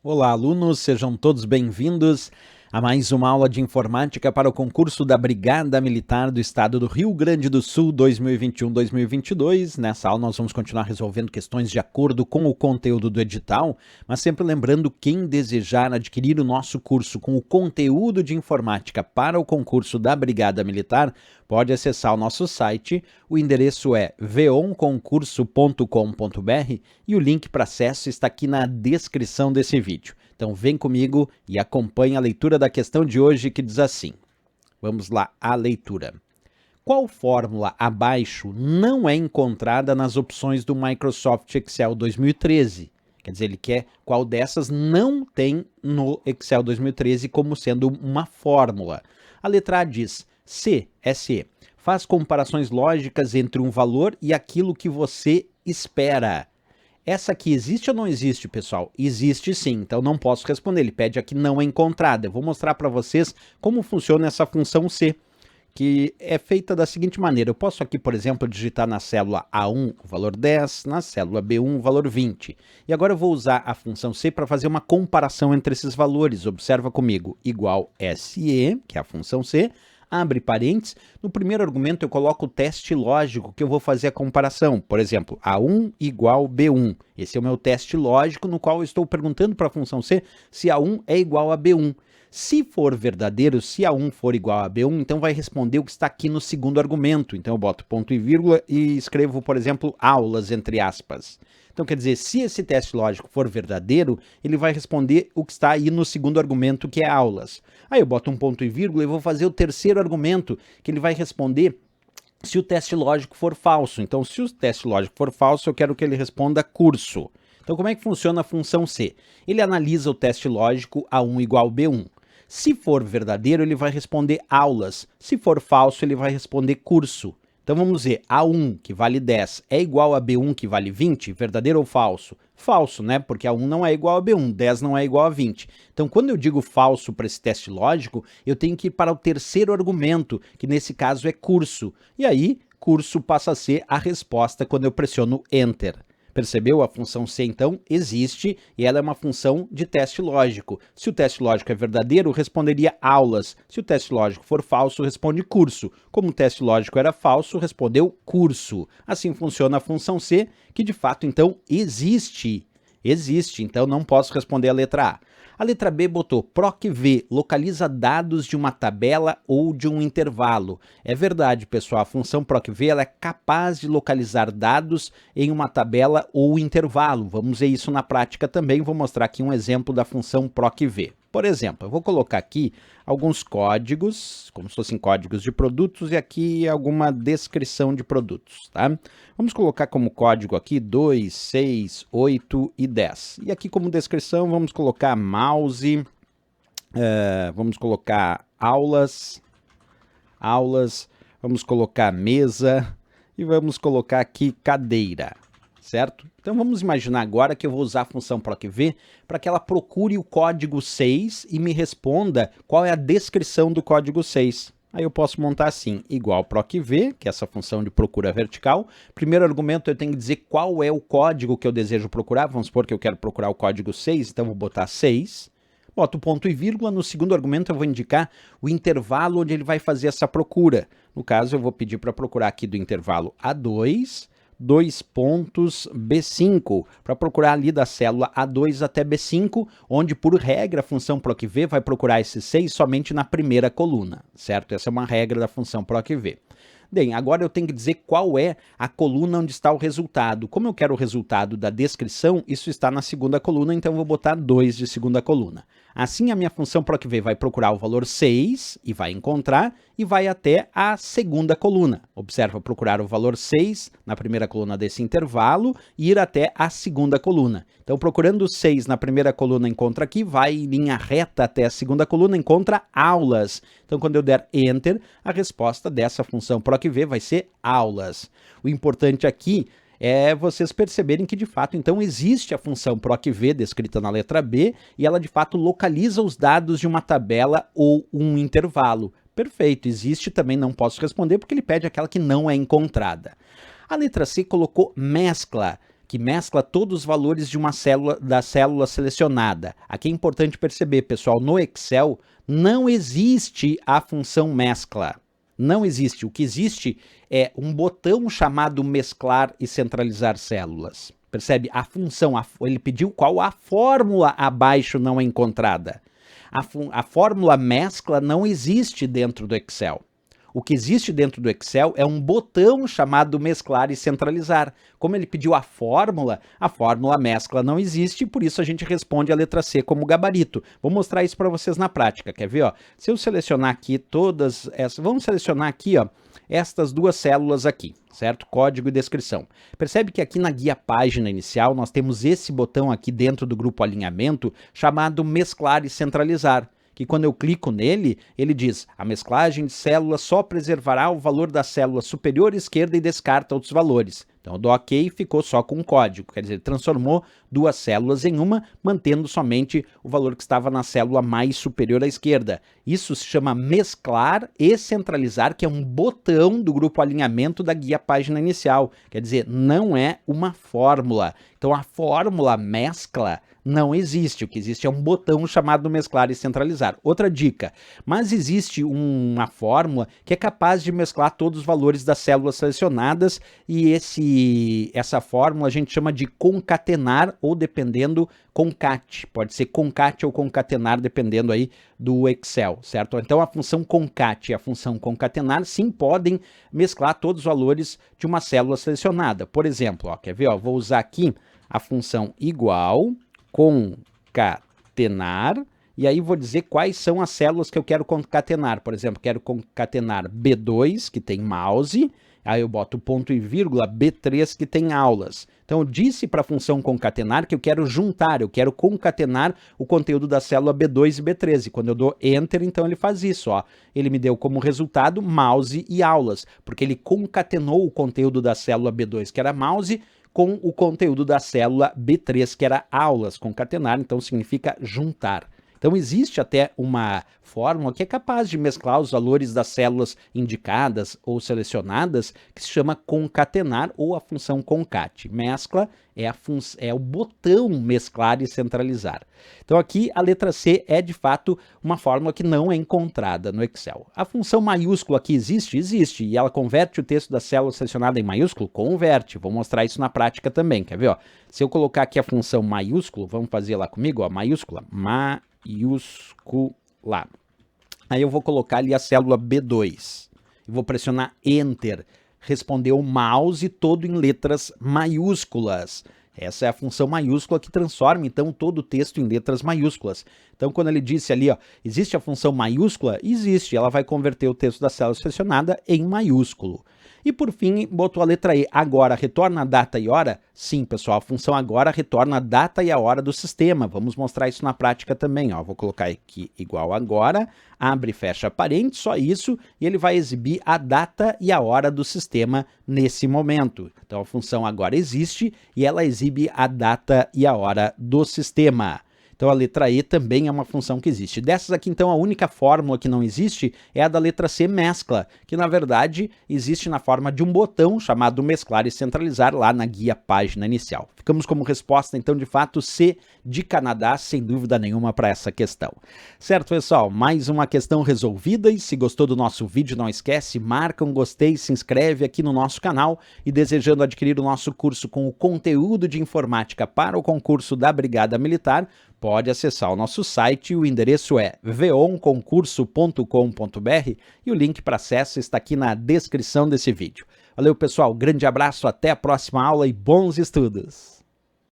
Olá, alunos, sejam todos bem-vindos a mais uma aula de informática para o concurso da Brigada Militar do Estado do Rio Grande do Sul 2021-2022. Nessa aula nós vamos continuar resolvendo questões de acordo com o conteúdo do edital, mas sempre lembrando, quem desejar adquirir o nosso curso com o conteúdo de informática para o concurso da Brigada Militar, pode acessar o nosso site. O endereço é veonconcurso.com.br e o link para acesso está aqui na descrição desse vídeo. Então vem comigo e acompanhe a leitura da questão de hoje, que diz assim. Vamos lá, a leitura. Qual fórmula abaixo não é encontrada nas opções do Microsoft Excel 2013? Quer dizer, ele quer qual dessas não tem no Excel 2013 como sendo uma fórmula. A letra A diz C, SE. Faz comparações lógicas entre um valor e aquilo que você espera. Essa aqui existe ou não existe, pessoal? Existe sim, então não posso responder. Ele pede aqui não é encontrada. Eu vou mostrar para vocês como funciona essa função C, que é feita da seguinte maneira. Eu posso aqui, por exemplo, digitar na célula A1 o valor 10, na célula B1 o valor 20. E agora eu vou usar a função C para fazer uma comparação entre esses valores. Observa comigo, igual SE, que é a função C, abre parênteses, no primeiro argumento eu coloco o teste lógico que eu vou fazer a comparação. Por exemplo, A1 igual B1. Esse é o meu teste lógico no qual eu estou perguntando para a função C se A1 é igual a B1. Se for verdadeiro, se A1 for igual a B1, então vai responder o que está aqui no segundo argumento. Então eu boto ponto e vírgula e escrevo, por exemplo, aulas, entre aspas. Então quer dizer, se esse teste lógico for verdadeiro, ele vai responder o que está aí no segundo argumento, que é aulas. Aí eu boto um ponto e vírgula e vou fazer o terceiro argumento, que ele vai responder se o teste lógico for falso. Então, se o teste lógico for falso, eu quero que ele responda curso. Então, como é que funciona a função C? Ele analisa o teste lógico A1 igual B1. Se for verdadeiro, ele vai responder aulas. Se for falso, ele vai responder curso. Então vamos ver, A1, que vale 10, é igual a B1, que vale 20? Verdadeiro ou falso? Falso, né? Porque A1 não é igual a B1, 10 não é igual a 20. Então, quando eu digo falso para esse teste lógico, eu tenho que ir para o terceiro argumento, que nesse caso é curso. E aí, curso passa a ser a resposta quando eu pressiono Enter. Percebeu? A função C, então, existe e ela é uma função de teste lógico. Se o teste lógico é verdadeiro, responderia aulas. Se o teste lógico for falso, responde curso. Como o teste lógico era falso, respondeu curso. Assim funciona a função C, que de fato, então, existe. Existe, então não posso responder a letra A. A letra B botou PROC-V, localiza dados de uma tabela ou de um intervalo. É verdade, pessoal, a função PROC-V ela é capaz de localizar dados em uma tabela ou intervalo. Vamos ver isso na prática também, vou mostrar aqui um exemplo da função PROC-V. Por exemplo, eu vou colocar aqui alguns códigos, como se fossem códigos de produtos, e aqui alguma descrição de produtos, tá? Vamos colocar como código aqui 2, 6, 8 e 10. E aqui como descrição vamos colocar mouse, vamos colocar aulas, vamos colocar mesa e vamos colocar aqui cadeira. Certo? Então vamos imaginar agora que eu vou usar a função PROC-V para que ela procure o código 6 e me responda qual é a descrição do código 6. Aí eu posso montar assim, igual PROC-V, que é essa função de procura vertical. Primeiro argumento eu tenho que dizer qual é o código que eu desejo procurar. Vamos supor que eu quero procurar o código 6, então vou botar 6. Boto ponto e vírgula, no segundo argumento eu vou indicar o intervalo onde ele vai fazer essa procura. No caso eu vou pedir para procurar aqui do intervalo A2, 2 pontos B5, para procurar ali da célula A2 até B5, onde por regra a função PROC-V vai procurar esse 6 somente na primeira coluna, certo? Essa é uma regra da função PROC-V. Bem, agora eu tenho que dizer qual é a coluna onde está o resultado. Como eu quero o resultado da descrição, isso está na segunda coluna, então eu vou botar 2 de segunda coluna. Assim, a minha função PROC-V vai procurar o valor 6 e vai encontrar e vai até a segunda coluna. Observa, procurar o valor 6 na primeira coluna desse intervalo e ir até a segunda coluna. Então, procurando 6 na primeira coluna, encontra aqui, vai em linha reta até a segunda coluna, encontra aulas. Então, quando eu der Enter, a resposta dessa função PROC-V vai ser aulas. O importante aqui é vocês perceberem que, de fato, então, existe a função PROC-V descrita na letra B e ela, de fato, localiza os dados de uma tabela ou um intervalo. Perfeito, existe também, não posso responder porque ele pede aquela que não é encontrada. A letra C colocou mescla, que mescla todos os valores de uma célula, da célula selecionada. Aqui é importante perceber, pessoal, no Excel não existe a função mescla. Não existe. O que existe é um botão chamado mesclar e centralizar células. Percebe? A função, ele pediu qual a fórmula abaixo não é encontrada. A fórmula mescla não existe dentro do Excel. O que existe dentro do Excel é um botão chamado mesclar e centralizar. Como ele pediu a fórmula mescla não existe, e por isso a gente responde a letra C como gabarito. Vou mostrar isso para vocês na prática, quer ver? Ó? Se eu selecionar aqui todas essas, vamos selecionar aqui, ó, estas duas células aqui, certo? Código e descrição. Percebe que aqui na guia página inicial nós temos esse botão aqui dentro do grupo alinhamento chamado mesclar e centralizar. Que quando eu clico nele, ele diz, a mesclagem de células só preservará o valor da célula superior esquerda e descarta outros valores. Então eu dou OK e ficou só com um código, quer dizer, transformou duas células em uma, mantendo somente o valor que estava na célula mais superior à esquerda. Isso se chama mesclar e centralizar, que é um botão do grupo alinhamento da guia página inicial. Quer dizer, não é uma fórmula. Então a fórmula mescla não existe. O que existe é um botão chamado mesclar e centralizar. Outra dica, mas existe uma fórmula que é capaz de mesclar todos os valores das células selecionadas e essa fórmula a gente chama de concatenar ou dependendo concat. Pode ser concat ou concatenar dependendo aí do Excel, certo? Então a função concat e a função concatenar sim podem mesclar todos os valores de uma célula selecionada. Por exemplo, ó, quer ver? Ó, vou usar aqui a função igual concatenar, e aí vou dizer quais são as células que eu quero concatenar. Por exemplo, quero concatenar B2, que tem mouse, aí eu boto ponto e vírgula, B3, que tem aulas. Então eu disse para a função concatenar que eu quero juntar, eu quero concatenar o conteúdo da célula B2 e B13. Quando eu dou Enter, então ele faz isso, ó. Ele me deu como resultado mouse e aulas, porque ele concatenou o conteúdo da célula B2, que era mouse, com o conteúdo da célula B3, que era aulas. Concatenar, então, significa juntar. Então, existe até uma fórmula que é capaz de mesclar os valores das células indicadas ou selecionadas, que se chama concatenar ou a função concat. Mescla é o botão mesclar e centralizar. Então, aqui a letra C é, de fato, uma fórmula que não é encontrada no Excel. A função maiúscula aqui existe? Existe. E ela converte o texto da célula selecionada em maiúsculo? Converte. Vou mostrar isso na prática também. Quer ver? Ó? Se eu colocar aqui a função maiúsculo, vamos fazer lá comigo, ó, maiúscula, maiúscula. Aí eu vou colocar ali a célula B2. Eu vou pressionar Enter. Respondeu o mouse todo em letras maiúsculas. Essa é a função maiúscula que transforma, então, todo o texto em letras maiúsculas. Então, quando ele disse ali, ó, existe a função maiúscula? Existe. Ela vai converter o texto da célula selecionada em maiúsculo. E por fim, botou a letra E. Agora, retorna a data e hora? Sim, pessoal, a função agora retorna a data e a hora do sistema. Vamos mostrar isso na prática também. Ó. Vou colocar aqui igual agora, abre e fecha parênteses, só isso, e ele vai exibir a data e a hora do sistema nesse momento. Então a função agora existe e ela exibe a data e a hora do sistema. Então a letra E também é uma função que existe. Dessas aqui, então, a única fórmula que não existe é a da letra C, mescla, que na verdade existe na forma de um botão chamado mesclar e centralizar lá na guia página inicial. Ficamos como resposta, então, de fato, C de Canadá, sem dúvida nenhuma, para essa questão. Certo, pessoal? Mais uma questão resolvida, e se gostou do nosso vídeo, não esquece, marca um gostei, se inscreve aqui no nosso canal, e desejando adquirir o nosso curso com o conteúdo de informática para o concurso da Brigada Militar, pode acessar o nosso site, o endereço é veonconcurso.com.br e o link para acesso está aqui na descrição desse vídeo. Valeu, pessoal, grande abraço, até a próxima aula e bons estudos!